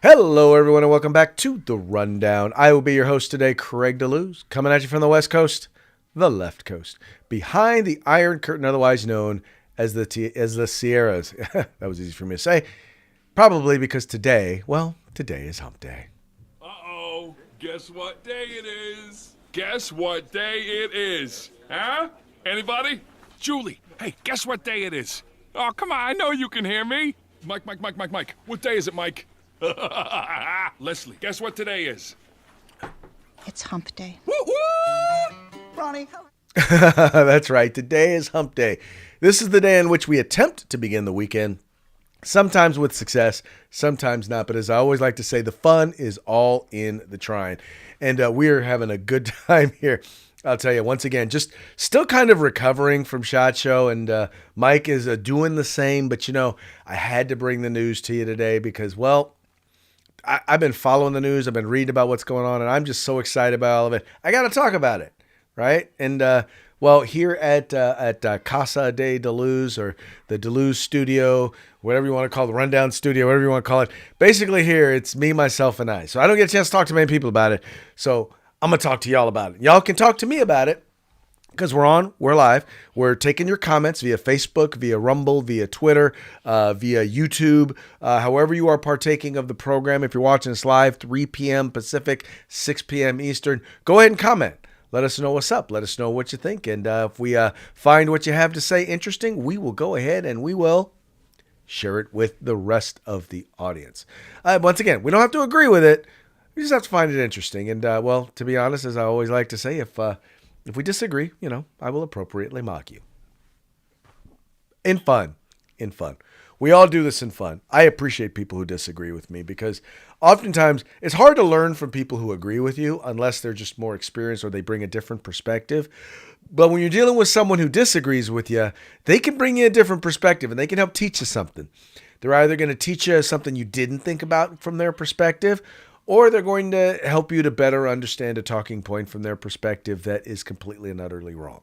Hello, everyone, and welcome back to The Rundown. I will be your host today, Craig DeLuz, coming at you from the West Coast, the left coast, behind the Iron Curtain, otherwise known as the Sierras. That was easy for me to say, probably because today is hump day. Uh-oh, guess what day it is? Guess what day it is? Huh? Anybody? Julie, hey, guess what day it is? Oh, come on, I know you can hear me. Mike. What day is it, Mike? Leslie, guess what today is? It's hump day. Woo-hoo! Ronnie. That's right. Today is hump day. This is the day in which we attempt to begin the weekend, sometimes with success, sometimes not. But as I always like to say, the fun is all in the trying. And we're having a good time here. I'll tell you, once again, just still kind of recovering from SHOT Show, and Mike is doing the same. But, I had to bring the news to you today because, well, I've been following the news. I've been reading about what's going on, and I'm just so excited about all of it. I got to talk about it, right? And, here at Casa de DeLuz, or the DeLuz Studio, whatever you want to call it, the Rundown Studio, whatever you want to call it. Basically here, it's me, myself, and I. So I don't get a chance to talk to many people about it. So I'm going to talk to y'all about it. Y'all can talk to me about it because we're live. We're taking your comments via Facebook, via Rumble, via Twitter, via YouTube, however you are partaking of the program. If you're watching us live, 3 p.m. Pacific, 6 p.m. Eastern, go ahead and comment. Let us know what's up. Let us know what you think. And if we find what you have to say interesting, we will go ahead and we will share it with the rest of the audience. Once again, we don't have to agree with it. We just have to find it interesting. And, to be honest, as I always like to say, if we disagree, I will appropriately mock you. In fun. We all do this in fun. I appreciate people who disagree with me because oftentimes it's hard to learn from people who agree with you unless they're just more experienced or they bring a different perspective. But when you're dealing with someone who disagrees with you, they can bring you a different perspective and they can help teach you something. They're either going to teach you something you didn't think about from their perspective, or they're going to help you to better understand a talking point from their perspective that is completely and utterly wrong.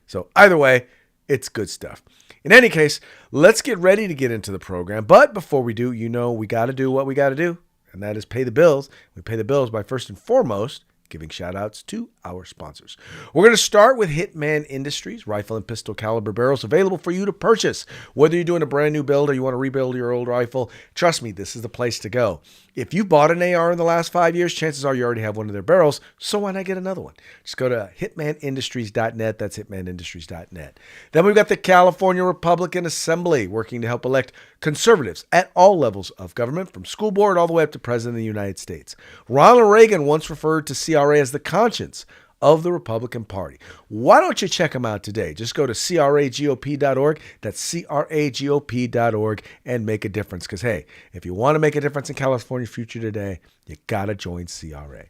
So either way, it's good stuff. In any case, let's get ready to get into the program. But before we do, we got to do what we got to do, and that is pay the bills. We pay the bills by first and foremost giving shout-outs to our sponsors. We're going to start with Hitman Industries, rifle and pistol caliber barrels available for you to purchase. Whether you're doing a brand new build or you want to rebuild your old rifle, trust me, this is the place to go. If you bought an AR in the last 5 years, chances are you already have one of their barrels, so why not get another one? Just go to hitmanindustries.net. That's hitmanindustries.net. Then we've got the California Republican Assembly working to help elect conservatives at all levels of government, from school board all the way up to President of the United States. Ronald Reagan once referred to CRA as the conscience of the Republican Party. Why don't you check them out today? Just go to cragop.org. That's cragop.org and make a difference. Because, hey, if you want to make a difference in California's future today, you got to join CRA.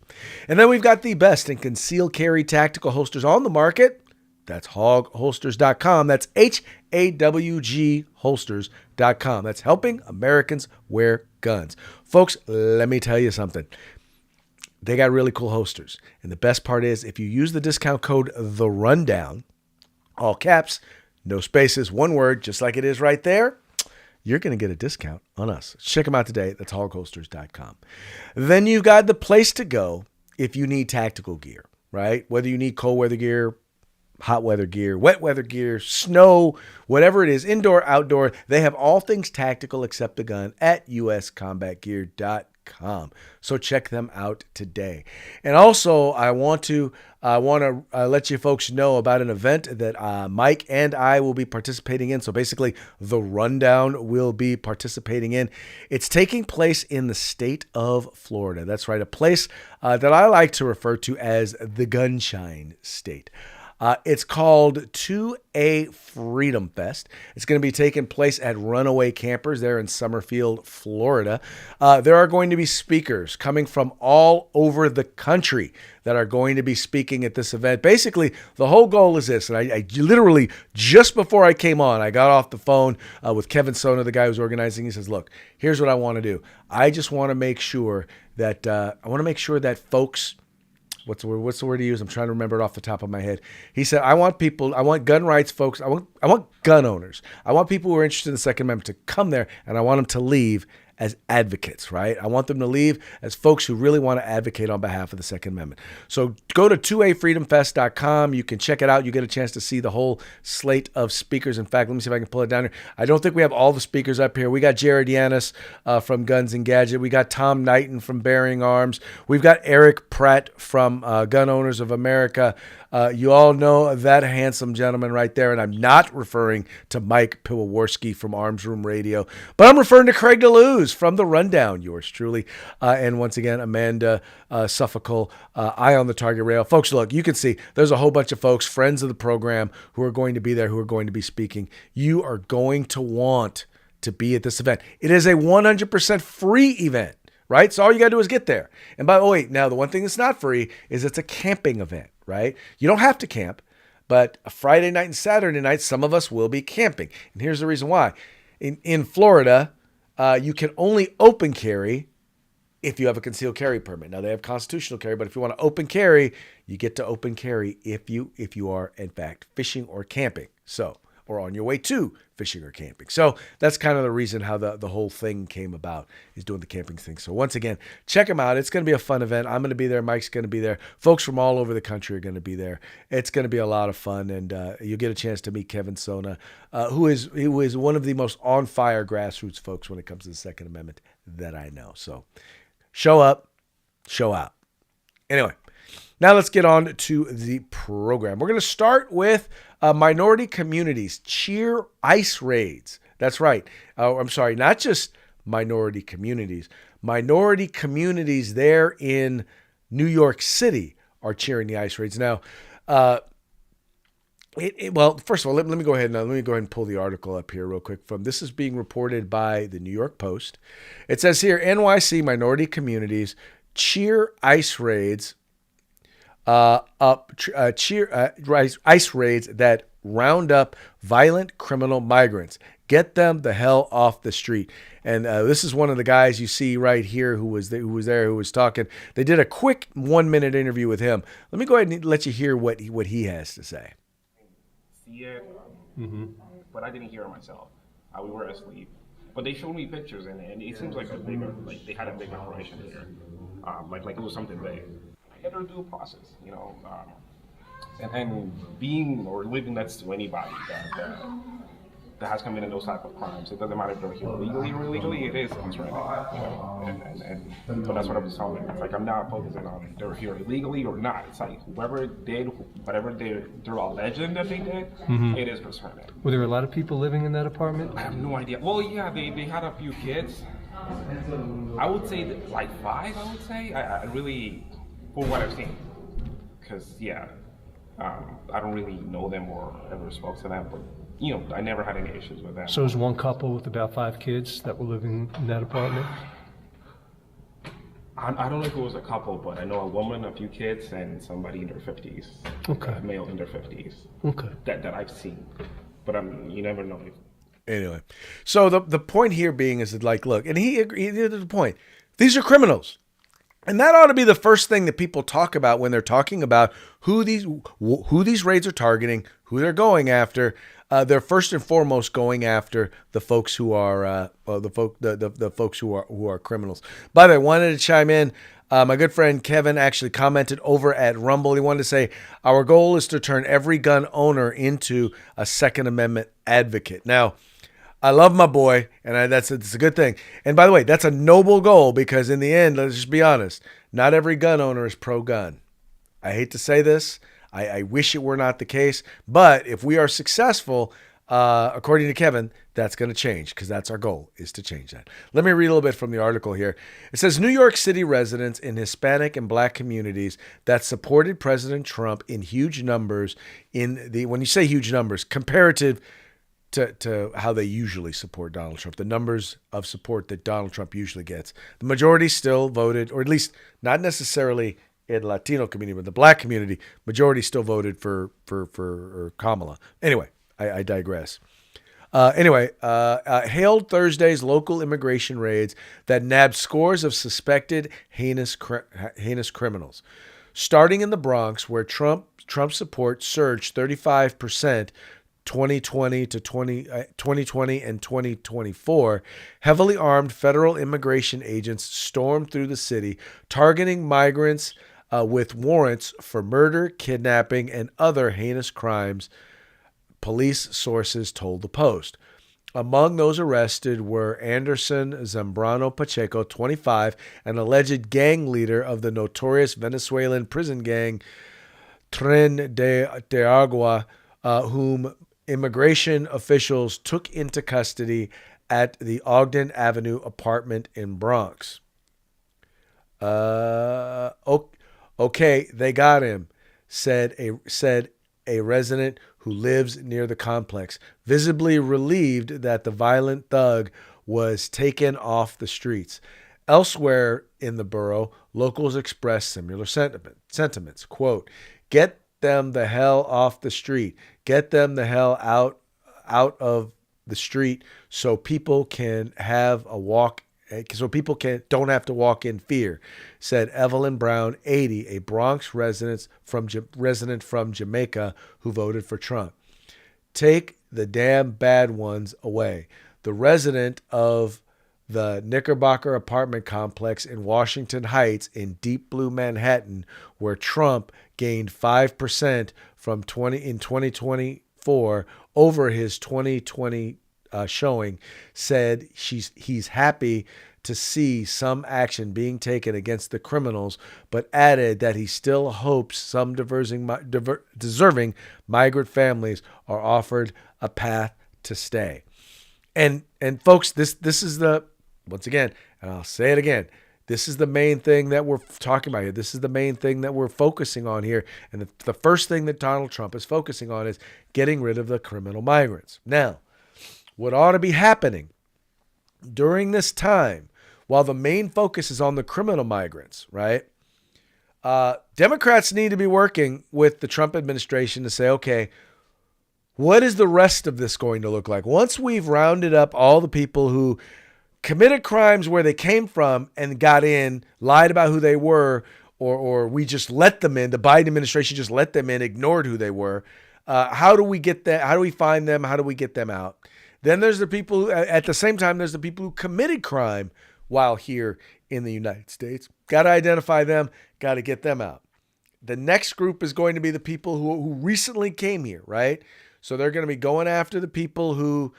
And then we've got the best in concealed carry tactical holsters on the market. That's hogholsters.com. That's HAWG holsters.com. That's helping Americans wear guns. Folks, let me tell you something. They got really cool holsters. And the best part is if you use the discount code The Rundown, all caps, no spaces, one word, just like it is right there, you're going to get a discount on us. Check them out today. That's hogholsters.com. Then you've got the place to go if you need tactical gear, right? Whether you need cold weather gear, hot weather gear, wet weather gear, snow, whatever it is, indoor, outdoor, they have all things tactical except the gun at uscombatgear.com. So check them out today. And also, I want to let you folks know about an event that Mike and I will be participating in. So basically, the Rundown will be participating in. It's taking place in the state of Florida. That's right, a place that I like to refer to as the Gunshine State. It's called 2A Freedom Fest. It's going to be taking place at Runaway Campers there in Summerfield, Florida. There are going to be speakers coming from all over the country that are going to be speaking at this event. Basically, the whole goal is this, and I literally, just before I came on, I got off the phone with Kevin Sona, the guy who's organizing. He says, look, here's what I want to do. I just want to make sure that folks... What's the word he used? I'm trying to remember it off the top of my head. He said, I want gun rights folks. I want gun owners. I want people who are interested in the Second Amendment to come there, and I want them to leave as advocates, right? I want them to leave as folks who really want to advocate on behalf of the Second Amendment. So go to 2afreedomfest.com. You can check it out. You get a chance to see the whole slate of speakers. In fact, let me see if I can pull it down here. I don't think we have all the speakers up here. We got Jared Yanis from Guns and Gadget. We got Tom Knighton from Bearing Arms. We've got Eric Pratt from Gun Owners of America. You all know that handsome gentleman right there, and I'm not referring to Mike Piwowarski from Arms Room Radio, but I'm referring to Craig DeLuz from The Rundown, yours truly, and once again, Amanda Suffolk, Eye on the Target Rail. Folks, look, you can see there's a whole bunch of folks, friends of the program, who are going to be there, who are going to be speaking. You are going to want to be at this event. It is a 100% free event, right? So all you got to do is get there. And by the way, now the one thing that's not free is it's a camping event, right? You don't have to camp, but a Friday night and Saturday night, some of us will be camping. And here's the reason why. In Florida, you can only open carry if you have a concealed carry permit. Now they have constitutional carry, but if you want to open carry, you get to open carry if you are in fact fishing or camping. So, or on your way to fishing or camping. So that's kind of the reason how the whole thing came about, is doing the camping thing. So once again, check them out. It's going to be a fun event. I'm going to be there. Mike's going to be there. Folks from all over the country are going to be there. It's going to be a lot of fun, and you'll get a chance to meet Kevin Sona, who is one of the most on-fire grassroots folks when it comes to the Second Amendment that I know. So show up, show out. Anyway, now let's get on to the program. We're going to start with minority communities cheer ICE raids. That's right. I'm sorry, not just minority communities. Minority communities there in New York City are cheering the ICE raids. Now, well, first of all, let me go ahead and pull the article up here real quick. This is being reported by the New York Post. It says here, NYC minority communities cheer ICE raids. ICE raids that round up violent criminal migrants. Get them the hell off the street. And this is one of the guys you see right here who was talking. They did a quick 1-minute interview with him. Let me go ahead and let you hear what he has to say. See it, but I didn't hear it myself. We were asleep. But they showed me pictures, and it seems like they had a big operation here. Like it was something big. I had to do a process, and being or living next to anybody that has committed those type of crimes. It doesn't matter if they're here legally or illegally. It is concerning, But that's what I was telling them. It's like I'm not focusing on if they're here illegally or not. It's like whoever did whatever they're alleging that they did, it is concerning. Were there a lot of people living in that apartment? I have no idea. Well, yeah, they had a few kids. I would say like 5. I would say I really, for what I've seen, because I don't really know them or ever spoke to them, but. I never had any issues with that. So it was one couple with about 5 kids that were living in that apartment? I don't know if it was a couple, but I know a woman, a few kids, and somebody in their 50s. Okay. A male in their 50s. Okay. That I've seen. But you never know. Anyway, so the point here being is that, like, look, and he did the point. These are criminals. And that ought to be the first thing that people talk about when they're talking about who these raids are targeting, who they're going after. They're first and foremost going after the folks who are the folks who are criminals. By the way, wanted to chime in. My good friend Kevin actually commented over at Rumble. He wanted to say, our goal is to turn every gun owner into a Second Amendment advocate. Now, I love my boy, and it's a good thing. And by the way, that's a noble goal because in the end, let's just be honest, not every gun owner is pro-gun. I hate to say this. I wish it were not the case. But if we are successful, according to Kevin, that's going to change because that's our goal, is to change that. Let me read a little bit from the article here. It says, New York City residents in Hispanic and Black communities that supported President Trump in huge numbers when you say huge numbers, comparative to how they usually support Donald Trump, the numbers of support that Donald Trump usually gets. The majority still voted, or at least not necessarily in the Latino community, but the Black community, majority still voted for Kamala. Anyway, I digress. Hailed Thursday's local immigration raids that nabbed scores of suspected heinous criminals. Starting in the Bronx, where Trump support surged 35% 2020 and 2024, heavily armed federal immigration agents stormed through the city, targeting migrants with warrants for murder, kidnapping, and other heinous crimes, police sources told the Post. Among those arrested were Anderson Zambrano Pacheco, 25, an alleged gang leader of the notorious Venezuelan prison gang Tren de Agua, whom immigration officials took into custody at the Ogden Avenue apartment in Bronx. Okay, they got him, said a resident who lives near the complex, visibly relieved that the violent thug was taken off the streets. Elsewhere in the borough, locals expressed similar sentiments. Quote, "Get them the hell off the street. Get them the hell out of the street so people can have a walk, so people don't have to walk in fear," said Evelyn Brown, 80, a Bronx resident from Jamaica who voted for Trump. "Take the damn bad ones away." The resident of the Knickerbocker apartment complex in Washington Heights in deep blue Manhattan, where Trump gained 5% in 2024 over his 2020 showing, said he's happy to see some action being taken against the criminals, but added that he still hopes some deserving migrant families are offered a path to stay. And folks, this is the, once again, and I'll say it again, this is the main thing that we're talking about here. This is the main thing that we're focusing on here. And the first thing that Donald Trump is focusing on is getting rid of the criminal migrants. Now, what ought to be happening during this time, while the main focus is on the criminal migrants, right? Democrats need to be working with the Trump administration to say, okay, what is the rest of this going to look like? Once we've rounded up all the people who committed crimes where they came from and got in, lied about who they were, or we just let them in, the Biden administration just let them in, ignored who they were. How do we get that? How do we find them? How do we get them out? Then there's the people, at the same time, there's the people who committed crime while here in the United States. Got to identify them, got to get them out. The next group is going to be the people who recently came here, right? So they're going to be going after the people who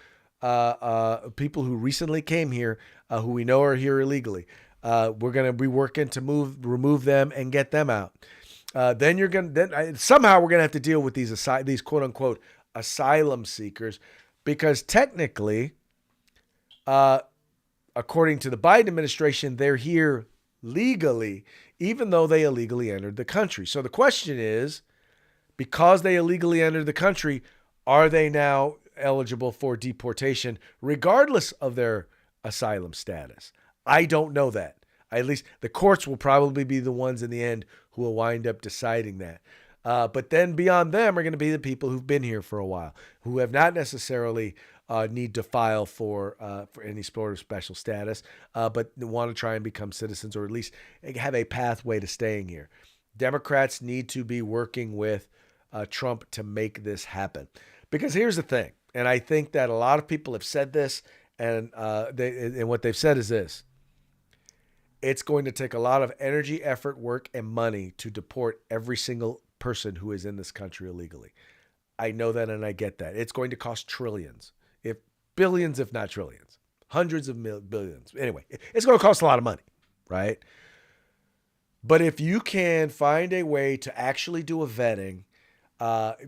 recently came here, who we know are here illegally. We're going to be working to remove them and get them out. Then somehow we're going to have to deal with these quote unquote asylum seekers, because technically, according to the Biden administration, they're here legally, even though they illegally entered the country. So the question is, because they illegally entered the country, are they now eligible for deportation regardless of their asylum status? I don't know that. At least the courts will probably be the ones in the end who will wind up deciding that. But then beyond them are going to be the people who've been here for a while, who have not necessarily need to file for any sort of special status, but want to try and become citizens, or at least have a pathway to staying here. Democrats need to be working with Trump to make this happen. Because here's the thing, and I think that a lot of people have said this, and what they've said is this: it's going to take a lot of energy, effort, work, and money to deport every single person who is in this country illegally. I know that, and I get that. It's going to cost trillions, if billions, if not trillions, hundreds of billions. Anyway, it's going to cost a lot of money, right? But if you can find a way to actually do a vetting,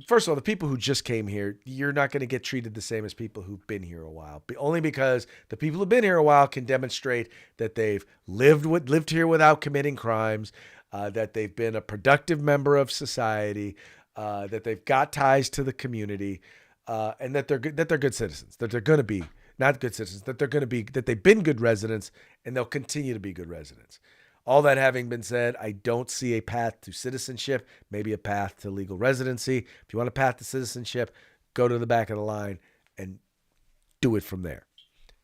first of all, the people who just came here, you're not going to get treated the same as people who've been here a while. Only because the people who've been here a while can demonstrate that they've lived here without committing crimes, that they've been a productive member of society, that they've got ties to the community, and that they're good citizens. That they're going to be not good citizens. That they've been good residents, and they'll continue to be good residents. All that having been said, I don't see a path to citizenship, maybe a path to legal residency. If you want a path to citizenship, go to the back of the line and do it from there.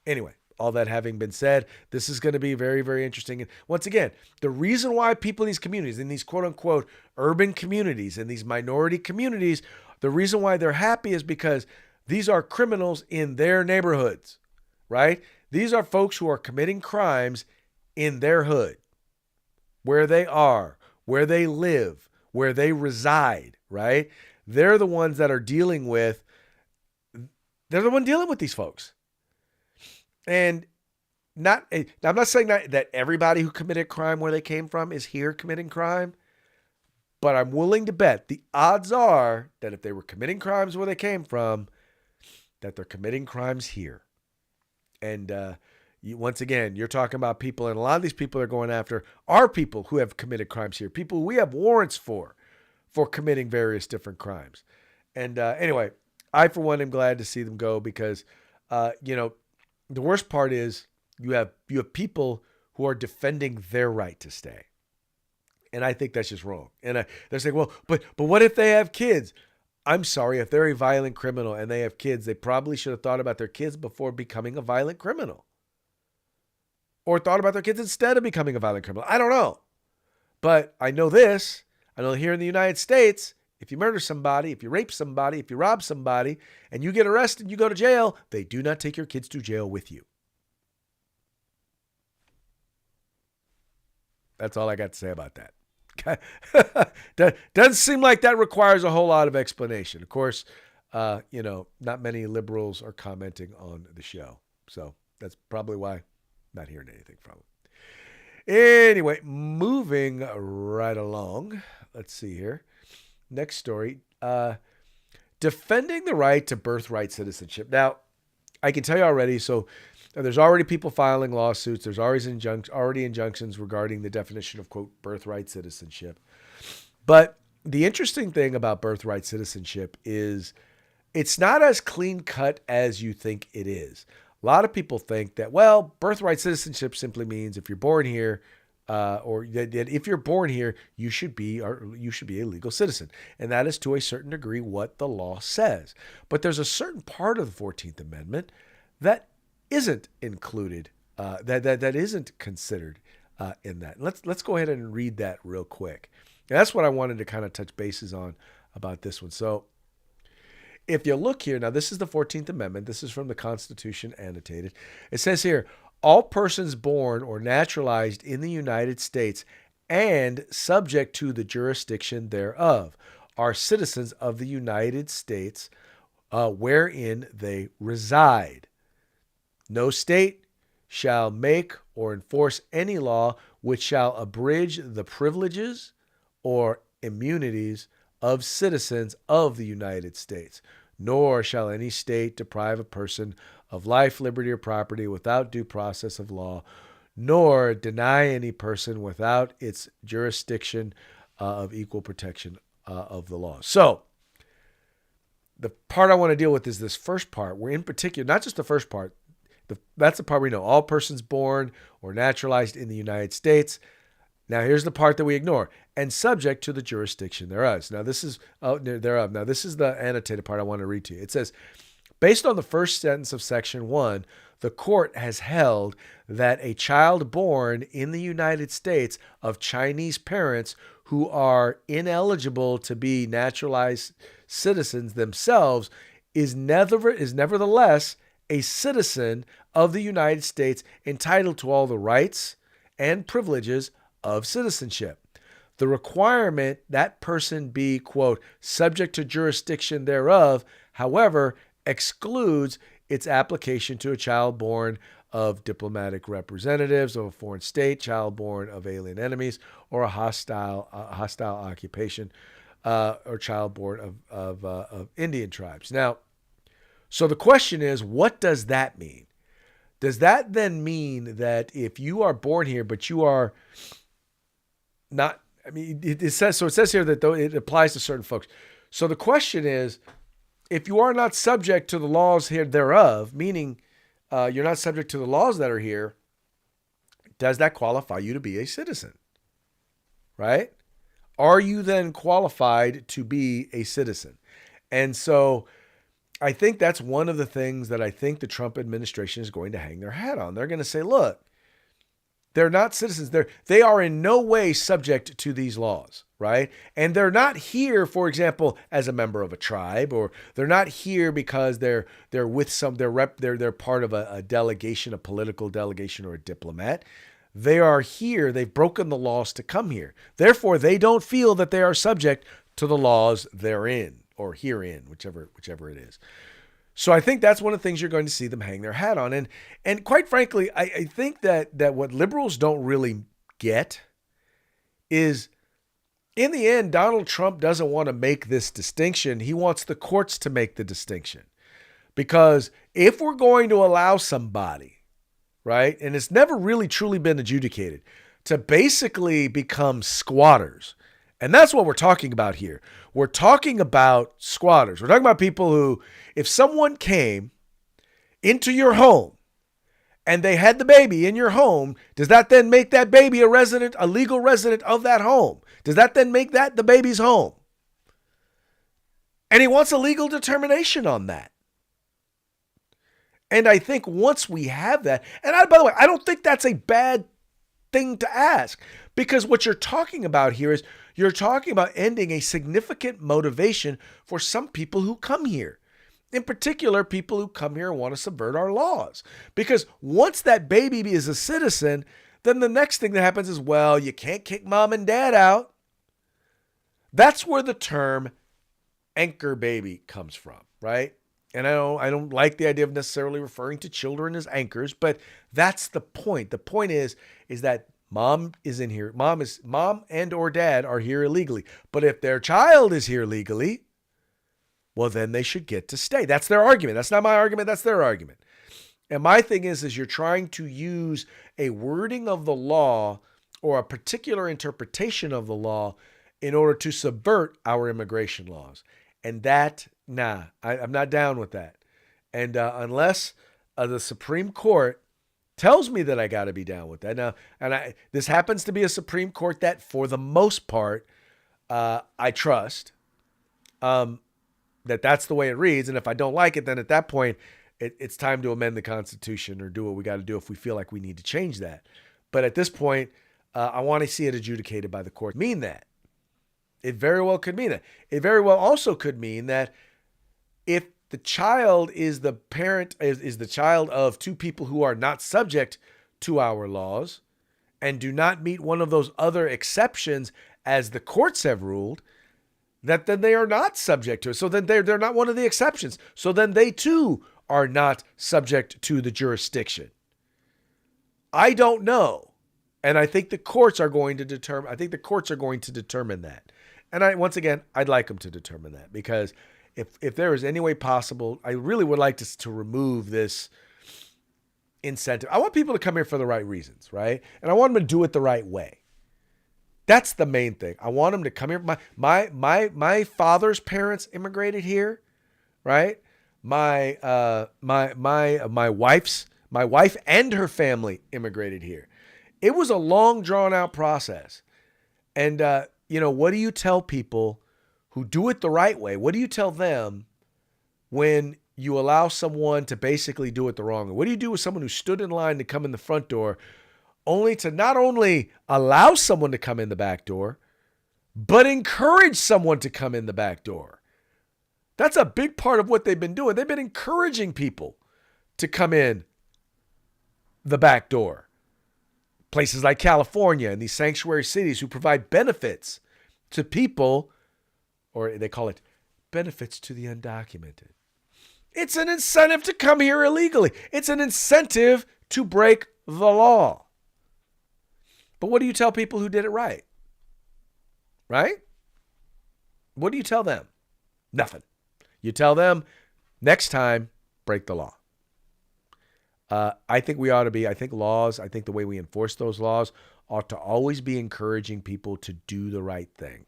Anyway, all that having been said, this is going to be very, very interesting. And once again, the reason why people in these communities, in these quote unquote urban communities, in these minority communities, The reason why they're happy is because these are criminals in their neighborhoods, right? These are folks who are committing crimes in their hood, where they are, where they live, where they reside, right? They're the ones that are dealing with, they're the one dealing with these folks. And I'm not saying that everybody who committed crime where they came from is here committing crime, but I'm willing to bet the odds are that if they were committing crimes where they came from, that they're committing crimes here. And once again, you're talking about people, and a lot of these people are going after are people who have committed crimes here, people who we have warrants for committing various different crimes. And anyway, I, for one, am glad to see them go because, the worst part is you have people who are defending their right to stay. And I think that's just wrong. And they're saying, well, but what if they have kids? I'm sorry, if they're a violent criminal and they have kids, they probably should have thought about their kids before becoming a violent criminal. Or thought about their kids instead of becoming a violent criminal. I don't know. But I know this. I know here in the United States, if you murder somebody, if you rape somebody, if you rob somebody, and you get arrested, you go to jail, they do not take your kids to jail with you. That's all I got to say about that. Doesn't seem like that requires a whole lot of explanation. Of course, not many liberals are commenting on the show. So that's probably why I'm not hearing anything from them. Anyway, moving right along. Let's see here. Next story. Defending the right to birthright citizenship. Now, I can tell you already, so there's already people filing lawsuits. There's already injunctions regarding the definition of, quote, birthright citizenship. But the interesting thing about birthright citizenship is it's not as clean cut as you think it is. A lot of people think that, well, birthright citizenship simply means if you're born here, or that if you're born here, you should be a legal citizen. And that is to a certain degree what the law says. But there's a certain part of the 14th Amendment that isn't included, that isn't considered in that. Let's go ahead and read that real quick. And that's what I wanted to kind of touch bases on about this one. So if you look here, now this is the 14th Amendment. This is from the Constitution annotated. It says here, all persons born or naturalized in the United States and subject to the jurisdiction thereof are citizens of the United States wherein they reside. No state shall make or enforce any law which shall abridge the privileges or immunities of citizens of the United States, nor shall any state deprive a person of life, liberty, or property without due process of law, nor deny any person without its jurisdiction of equal protection of the law. So, the part I want to deal with is this first part, where in particular, not just the first part, that's the part we know. All persons born or naturalized in the United States. Now, here's the part that we ignore. And subject to the jurisdiction thereof. Now, this is thereof. Now, this is the annotated part I want to read to you. It says, based on the first sentence of Section 1, the court has held that a child born in the United States of Chinese parents who are ineligible to be naturalized citizens themselves is nevertheless a citizen of the United States entitled to all the rights and privileges of citizenship. The requirement that person be, quote, subject to jurisdiction thereof, however, excludes its application to a child born of diplomatic representatives of a foreign state, child born of alien enemies, or a hostile occupation, or child born of Indian tribes. Now, so the question is, what does that mean? Does that then mean that if you are born here, but you are not, I mean, it says here that it applies to certain folks. So the question is, if you are not subject to the laws here thereof, meaning you're not subject to the laws that are here, does that qualify you to be a citizen? Right? Are you then qualified to be a citizen? And so I think that's one of the things that I think the Trump administration is going to hang their hat on. They're going to say, look, They're not citizens. They are in no way subject to these laws, right? And they're not here, for example, as a member of a tribe, or they're not here because they're with they're part of a delegation, a political delegation, or a diplomat. They are here. They've broken the laws to come here. Therefore, they don't feel that they are subject to the laws they're in or herein, whichever it is. So I think that's one of the things you're going to see them hang their hat on. And quite frankly, I think that what liberals don't really get is, in the end, Donald Trump doesn't want to make this distinction. He wants the courts to make the distinction. Because if we're going to allow somebody, right, and it's never really truly been adjudicated, to basically become squatters, and that's what we're talking about here. We're talking about squatters. We're talking about people who, if someone came into your home and they had the baby in your home, does that then make that baby a legal resident of that home? Does that then make that the baby's home? And he wants a legal determination on that. And I think once we have that, and by the way, I don't think that's a bad thing to ask, because what you're talking about here is you're talking about ending a significant motivation for some people who come here. In particular, people who come here and want to subvert our laws. Because once that baby is a citizen, then the next thing that happens is, well, you can't kick mom and dad out. That's where the term anchor baby comes from, right? And I don't like the idea of necessarily referring to children as anchors, but that's the point. The point is that mom is in here. Mom and or dad are here illegally. But if their child is here legally, well, then they should get to stay. That's their argument. That's not my argument. That's their argument. And my thing is you're trying to use a wording of the law or a particular interpretation of the law in order to subvert our immigration laws. And that, I'm not down with that. And unless the Supreme Court tells me that I got to be down with that. Now, this happens to be a Supreme Court that, for the most part, I trust. That's the way it reads. And if I don't like it, then at that point, it's time to amend the Constitution or do what we got to do if we feel like we need to change that. But at this point, I want to see it adjudicated by the court. Mean that. It very well could mean that. It very well also could mean that if the child is the parent, is the child of two people who are not subject to our laws and do not meet one of those other exceptions as the courts have ruled, that then they are not subject to it. So then they're not one of the exceptions. So then they too are not subject to the jurisdiction. I don't know. And I think the courts are going to determine that. And I'd like them to determine that, because if there is any way possible, I really would like to remove this incentive. I want people to come here for the right reasons, right? And I want them to do it the right way. That's the main thing. I want them to come here. My father's parents immigrated here, right? My wife and her family immigrated here. It was a long, drawn out process. And what do you tell people who do it the right way? What do you tell them when you allow someone to basically do it the wrong way? What do you do with someone who stood in line to come in the front door, only to not only allow someone to come in the back door, but encourage someone to come in the back door? That's a big part of what they've been doing. They've been encouraging people to come in the back door. Places like California and these sanctuary cities who provide benefits to people, or they call it benefits to the undocumented. It's an incentive to come here illegally. It's an incentive to break the law. But what do you tell people who did it right? Right? What do you tell them? Nothing. You tell them, next time, break the law. I think the way we enforce those laws ought to always be encouraging people to do the right thing.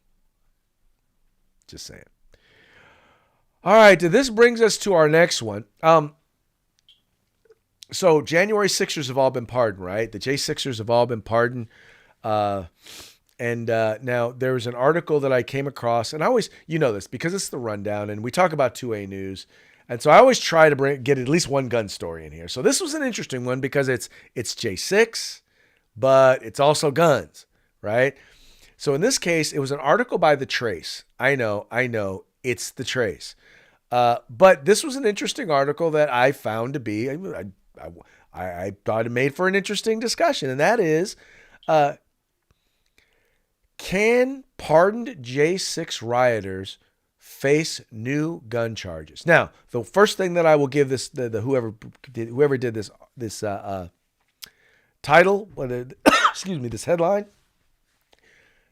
Just saying. All right, this brings us to our next one. So January 6ers have all been pardoned, right? The J6ers have all been pardoned. Now there was an article that I came across, and I always, this because it's the rundown, and we talk about 2A news. And so I always try to get at least one gun story in here. So this was an interesting one because it's J6, but it's also guns, right? So in this case, it was an article by The Trace. I know, it's The Trace. But this was an interesting article that I found to be, I thought it made for an interesting discussion, and that is, can pardoned J6 rioters face new gun charges? Now, the first thing that I will give this, whoever did this title, excuse me, this headline.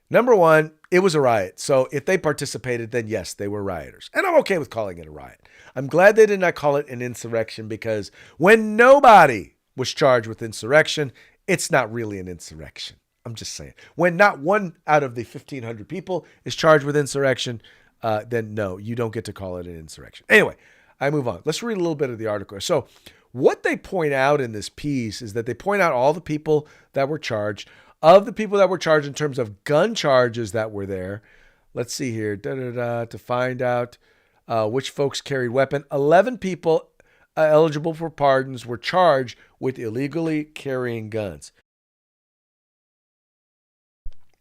Number one, it was a riot. So if they participated, then yes, they were rioters. And I'm okay with calling it a riot. I'm glad they did not call it an insurrection, because when nobody was charged with insurrection, it's not really an insurrection. I'm just saying. When not one out of the 1,500 people is charged with insurrection, then no, you don't get to call it an insurrection. Anyway, I move on. Let's read a little bit of the article. So what they point out in this piece is that they point out all the people that were charged. Of the people that were charged in terms of gun charges that were there, let's see here, to find out which folks carried weapon. 11 people eligible for pardons were charged with illegally carrying guns.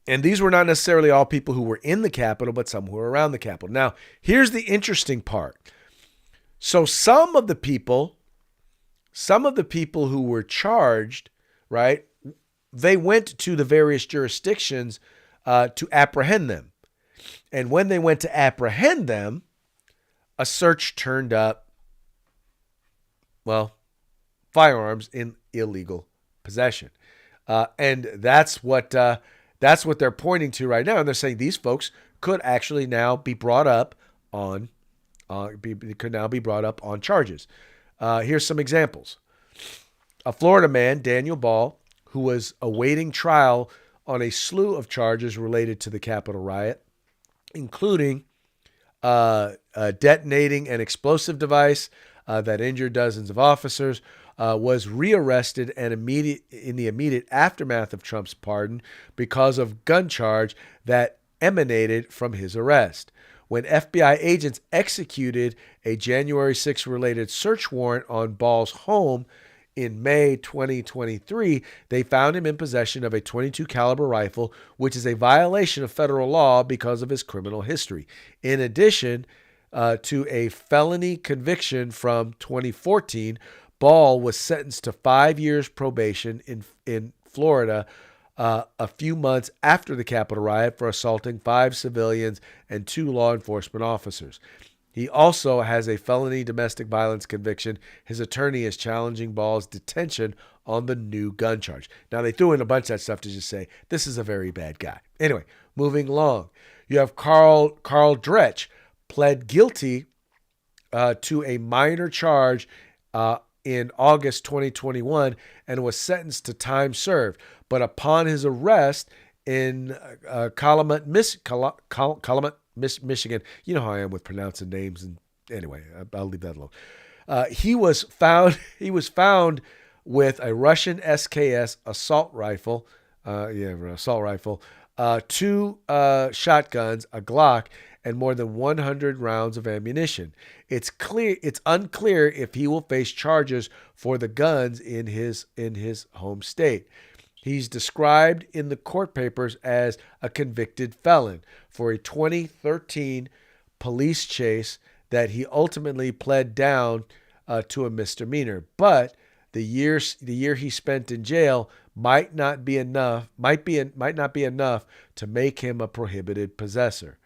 And these were not necessarily all people who were in the Capitol, but some who were around the Capitol. Now, here's the interesting part. So some of the people who were charged, right, they went to the various jurisdictions to apprehend them. And when they went to apprehend them, a search turned up, well, firearms in illegal possession. And that's what they're pointing to right now. And they're saying these folks could actually now be brought up on charges. Here's some examples. A Florida man, Daniel Ball, who was awaiting trial on a slew of charges related to the Capitol riot, including detonating an explosive device that injured dozens of officers, was rearrested and in the immediate aftermath of Trump's pardon because of gun charge that emanated from his arrest. When FBI agents executed a January 6 related search warrant on Ball's home in May 2023, they found him in possession of a .22 caliber rifle, which is a violation of federal law because of his criminal history. In addition to a felony conviction from 2014, Ball was sentenced to 5 years probation in Florida a few months after the Capitol riot for assaulting 5 civilians and 2 law enforcement officers. He also has a felony domestic violence conviction. His attorney is challenging Ball's detention on the new gun charge. Now, they threw in a bunch of that stuff to just say, this is a very bad guy. Anyway, moving along. You have Carl Dretsch pled guilty to a minor charge in August 2021 and was sentenced to time served. But upon his arrest in Calumet, Michigan. You know how I am with pronouncing names, and anyway, I'll leave that alone. He was found with a Russian SKS assault rifle, 2 shotguns, a Glock, and more than 100 rounds of ammunition. It's unclear if he will face charges for the guns in his home state. He's described in the court papers as a convicted felon for a 2013 police chase that he ultimately pled down to a misdemeanor. But the year he spent in jail might not be enough to make him a prohibited possessor.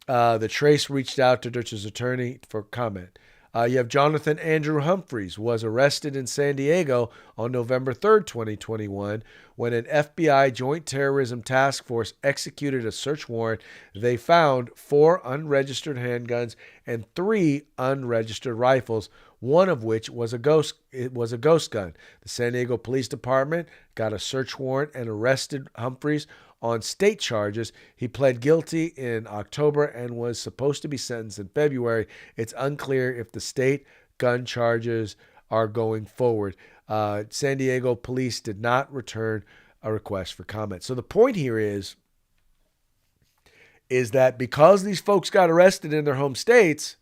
The Trace reached out to Dutch's attorney for comment. You have Jonathan Andrew Humphreys was arrested in San Diego on November 3rd, 2021, when an FBI Joint Terrorism Task Force executed a search warrant. They found 4 unregistered handguns and 3 unregistered rifles, one of which was a ghost gun. The San Diego Police Department got a search warrant and arrested Humphreys on state charges. He pled guilty in October and was supposed to be sentenced in February. It's unclear if the state gun charges are going forward. San Diego police did not return a request for comment. So the point here is that because these folks got arrested in their home states,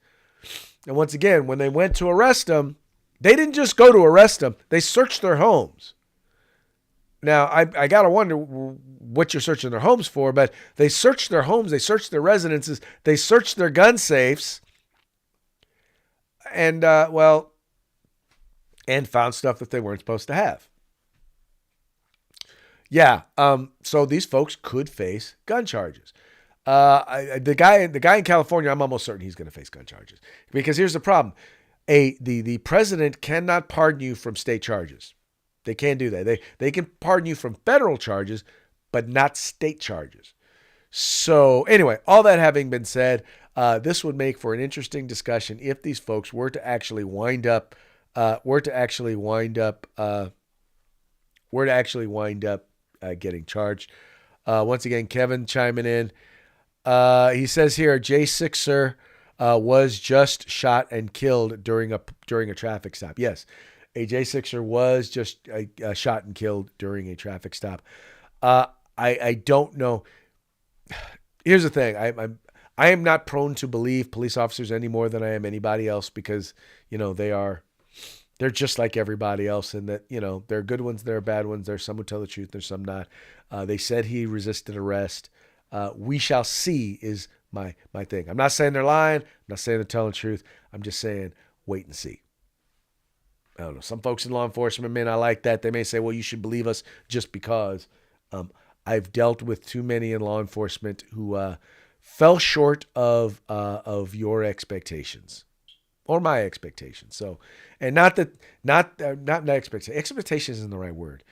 and once again, when they went to arrest them, they didn't just go to arrest them. They searched their homes. Now, I got to wonder what you're searching their homes for, but they searched their homes, they searched their residences, they searched their gun safes, and, and found stuff that they weren't supposed to have. Yeah, so these folks could face gun charges. The guy in California, I'm almost certain he's going to face gun charges. Because here's the problem. The president cannot pardon you from state charges. They can't do that. They can pardon you from federal charges, but not state charges. So anyway, all that having been said, this would make for an interesting discussion if these folks were to actually wind up getting charged. Once again, Kevin chiming in. He says here, Jay Sixer was just shot and killed during a traffic stop. Yes. A.J. Sixer was just shot and killed during a traffic stop. I don't know. Here's the thing. I am not prone to believe police officers any more than I am anybody else because, they're just like everybody else in that, there are good ones, there are bad ones. There's some who tell the truth, there's some not. They said he resisted arrest. We shall see is my thing. I'm not saying they're lying. I'm not saying they're telling the truth. I'm just saying wait and see. I don't know. Some folks in law enforcement may not like that. They may say, well, you should believe us just because. I've dealt with too many in law enforcement who fell short of your expectations or my expectations. So, and not expectations. Expectations isn't the right word.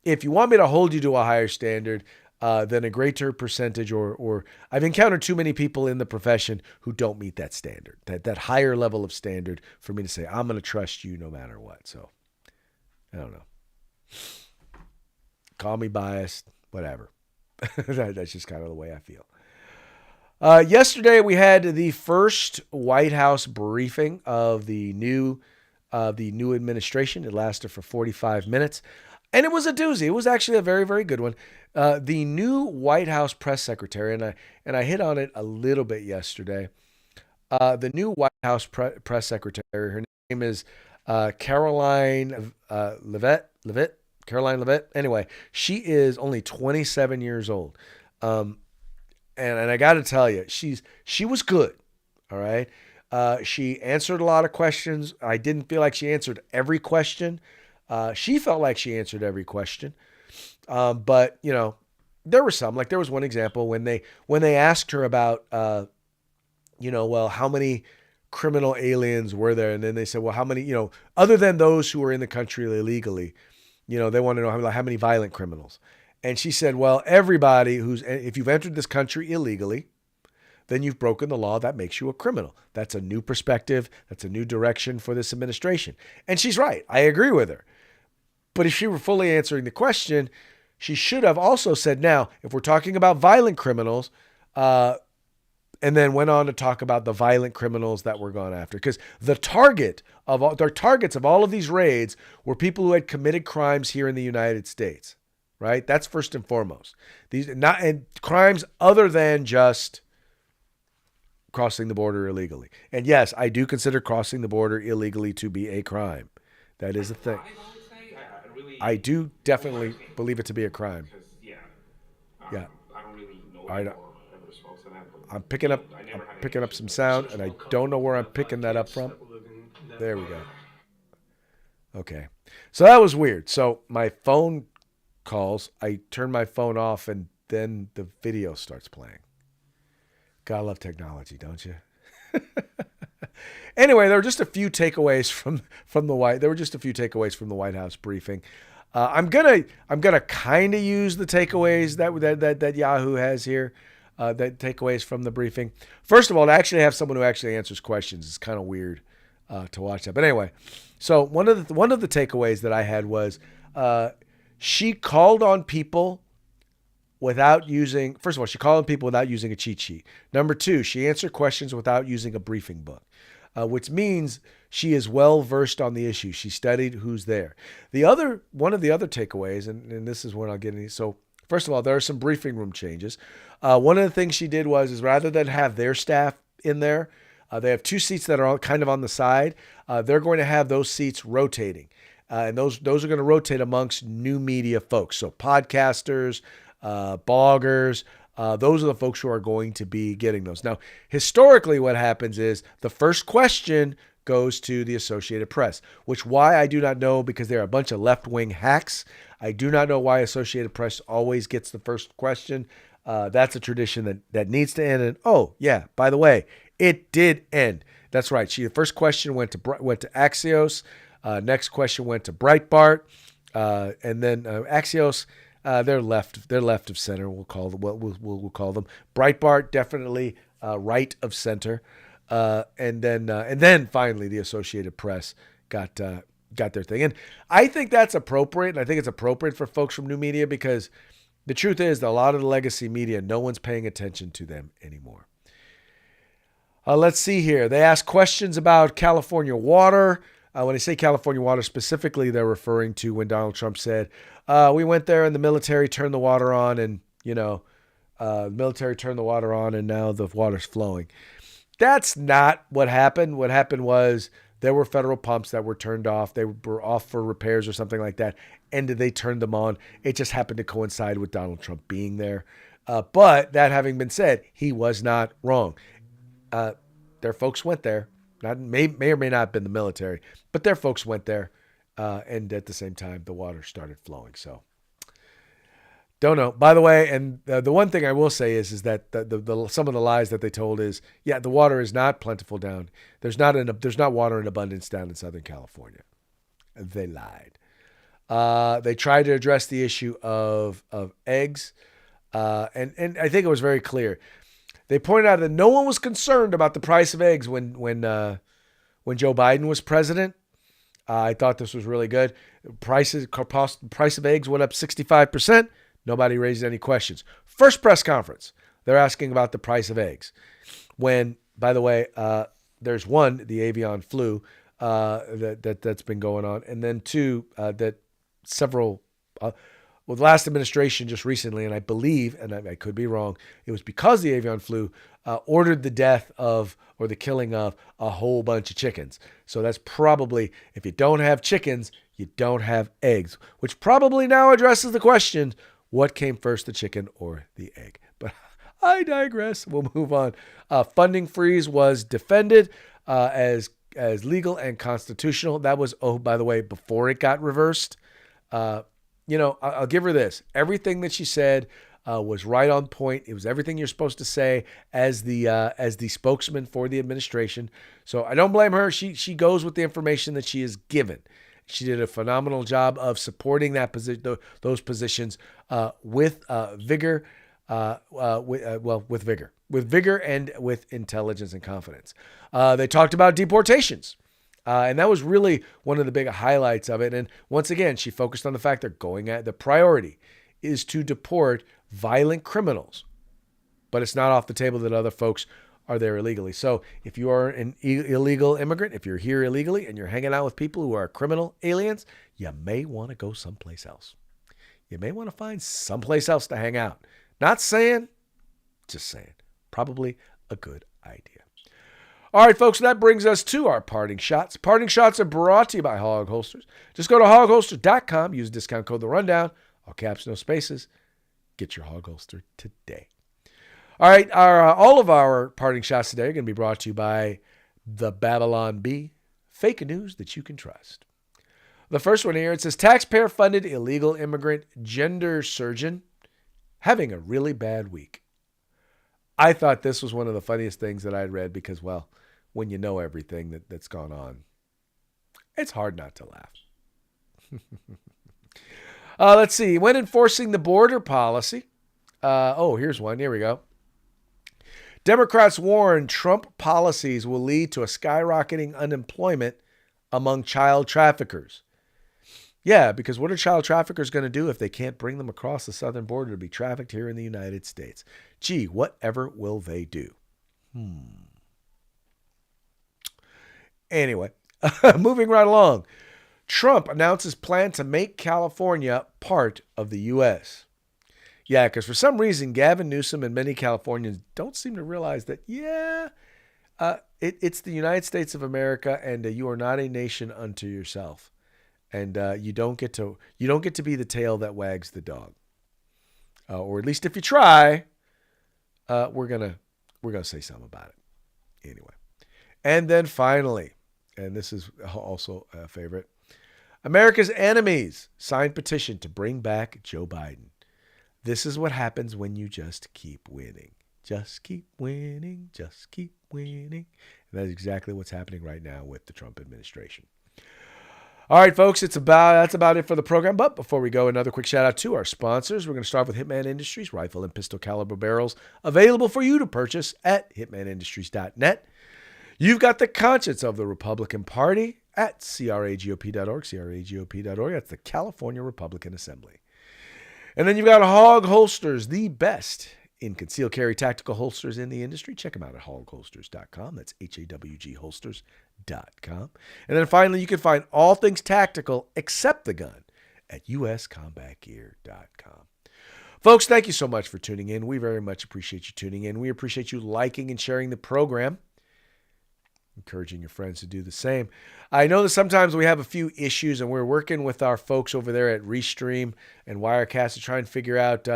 If you want me to hold you to a higher standard, than a greater percentage, or I've encountered too many people in the profession who don't meet that standard, that higher level of standard for me to say, I'm going to trust you no matter what. So I don't know. Call me biased, whatever. That's just kind of the way I feel. Yesterday we had the first White House briefing of the new administration. It lasted for 45 minutes. And it was a doozy. It was actually a very, very good one. The new White House press secretary, and I hit on it a little bit yesterday. The new White House press secretary, her name is Caroline Levitt. Caroline Levitt. Anyway, she is only 27 years old. And I got to tell you, she was good. All right. She answered a lot of questions. I didn't feel like she answered every question. She felt like she answered every question. But there were some, like there was one example when they asked her about, how many criminal aliens were there? And then they said, well, how many, other than those who were in the country illegally, they want to know how many violent criminals. And she said, well, everybody if you've entered this country illegally, then you've broken the law. That makes you a criminal. That's a new perspective. That's a new direction for this administration. And she's right. I agree with her. But if she were fully answering the question, she should have also said, now, if we're talking about violent criminals, and then went on to talk about the violent criminals that were gone after. Because their targets of all of these raids were people who had committed crimes here in the United States, right? That's first and foremost. And crimes other than just crossing the border illegally. And yes, I do consider crossing the border illegally to be a crime. That is a thing. I do definitely believe it to be a crime. Yeah. I don't really know. All right. I'm picking up some sound, and I don't know where I'm picking that up from. There we go. Okay. So that was weird. So my phone calls. I turn my phone off, and then the video starts playing. Gotta love technology, don't you? Anyway, there were just a few takeaways from the White House briefing. I'm gonna kind of use the takeaways that Yahoo has here. That takeaways from the briefing. First of all, to actually have someone who actually answers questions is kind of weird to watch that. But anyway, so one of the takeaways that I had was she called on people without using. First of all, she called on people without using a cheat sheet. Number two, she answered questions without using a briefing book. Which means she is well versed on the issue. She studied who's there. One of the other takeaways, and this is when I'll get into. So first of all, there are some briefing room changes. One of the things she did is rather than have their staff in there, they have two seats that are all kind of on the side. They're going to have those seats rotating. And those are going to rotate amongst new media folks. So podcasters, bloggers, those are the folks who are going to be getting those. Now, historically, what happens is the first question goes to the Associated Press, which why I do not know, because they're a bunch of left-wing hacks. I do not know why Associated Press always gets the first question. That's a tradition that needs to end. And oh yeah, by the way, it did end. That's right. The first question went to Axios. Next question went to Breitbart, and then Axios. They're left of center. We'll call them. We'll call them. Breitbart definitely right of center. And then finally the Associated Press got their thing. And I think that's appropriate. And I think it's appropriate for folks from new media, because the truth is that a lot of the legacy media, no one's paying attention to them anymore. Let's see here. They ask questions about California water. When I say California water specifically, they're referring to when Donald Trump said, we went there and the military turned the water on, and, the military turned the water on and now the water's flowing. That's not what happened. What happened was there were federal pumps that were turned off. They were off for repairs or something like that, and they turned them on. It just happened to coincide with Donald Trump being there. But that having been said, he was not wrong. Their folks went there. May or may not have been the military, but their folks went there, and at the same time, the water started flowing. So, don't know. By the way, and the one thing I will say is that the some of the lies that they told is, yeah, the water is not plentiful down. There's not water in abundance down in Southern California. They lied. They tried to address the issue of eggs, and I think it was very clear. They pointed out that no one was concerned about the price of eggs when Joe Biden was president. I thought this was really good. Price of eggs went up 65%. Nobody raised any questions. First press conference, they're asking about the price of eggs. When, by the way, there's one, the avian flu, that's been going on, and then two, that several. Well, the last administration just recently, and I believe, and I could be wrong, it was because the avian flu ordered the death of, or the killing of, a whole bunch of chickens. So that's probably, if you don't have chickens, you don't have eggs, which probably now addresses the question, what came first, the chicken or the egg? But I digress. We'll move on. Funding freeze was defended as legal and constitutional. That was, oh, by the way, before it got reversed. I'll give her this. Everything that she said was right on point. It was everything you're supposed to say as the spokesman for the administration. So I don't blame her. She goes with the information that she is given. She did a phenomenal job of supporting that position, those positions with vigor, with vigor and with intelligence and confidence. They talked about deportations. And that was really one of the big highlights of it. And once again, she focused on the fact the priority is to deport violent criminals. But it's not off the table that other folks are there illegally. So if you are an illegal immigrant, if you're here illegally and you're hanging out with people who are criminal aliens, you may want to go someplace else. You may want to find someplace else to hang out. Not saying, just saying. Probably a good idea. All right, folks, that brings us to our parting shots. Parting shots are brought to you by Hog Holsters. Just go to hogholster.com, use discount code The Rundown, all caps, no spaces. Get your Hog Holster today. All right, all of our parting shots today are going to be brought to you by the Babylon Bee, fake news that you can trust. The first one here, it says, taxpayer-funded illegal immigrant gender surgeon having a really bad week. I thought this was one of the funniest things that I'd read because, well, when you know everything that's gone on, it's hard not to laugh. Let's see. When enforcing the border policy. Here's one. Here we go. Democrats warn Trump policies will lead to a skyrocketing unemployment among child traffickers. Yeah, because what are child traffickers going to do if they can't bring them across the southern border to be trafficked here in the United States? Gee, whatever will they do? Anyway, moving right along. Trump announces plan to make California part of the U.S. Yeah, because for some reason, Gavin Newsom and many Californians don't seem to realize that, it's the United States of America and you are not a nation unto yourself. and you don't get to be the tail that wags the dog, or at least if you try, we're gonna say something about it anyway. And then finally, and this is also a favorite, America's enemies signed petition to bring back Joe Biden. This is what happens when you just keep winning. Just keep winning. Just keep winning. And that's exactly what's happening right now with the Trump administration. All right, folks, that's about it for the program. But before we go, another quick shout out to our sponsors. We're going to start with Hitman Industries, rifle and pistol caliber barrels available for you to purchase at hitmanindustries.net. You've got the conscience of the Republican Party at cragop.org, cragop.org. That's the California Republican Assembly. And then you've got Hog Holsters, the best in concealed carry tactical holsters in the industry. Check them out at hogholsters.com. That's HAWG holsters.com. And then finally, you can find all things tactical except the gun at uscombatgear.com. Folks, thank you so much for tuning in. We very much appreciate you tuning in. We appreciate you liking and sharing the program, encouraging your friends to do the same. I know that sometimes we have a few issues, and we're working with our folks over there at Restream and Wirecast to try and figure out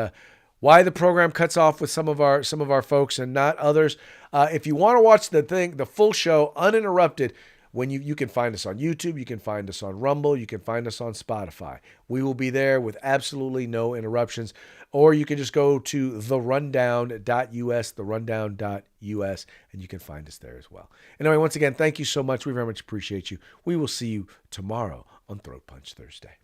why the program cuts off with some of our folks and not others. If you want to watch the full show uninterrupted, when you can find us on YouTube, you can find us on Rumble, you can find us on Spotify. We will be there with absolutely no interruptions. Or you can just go to therundown.us, therundown.us, and you can find us there as well. Anyway, once again, thank you so much. We very much appreciate you. We will see you tomorrow on Throat Punch Thursday.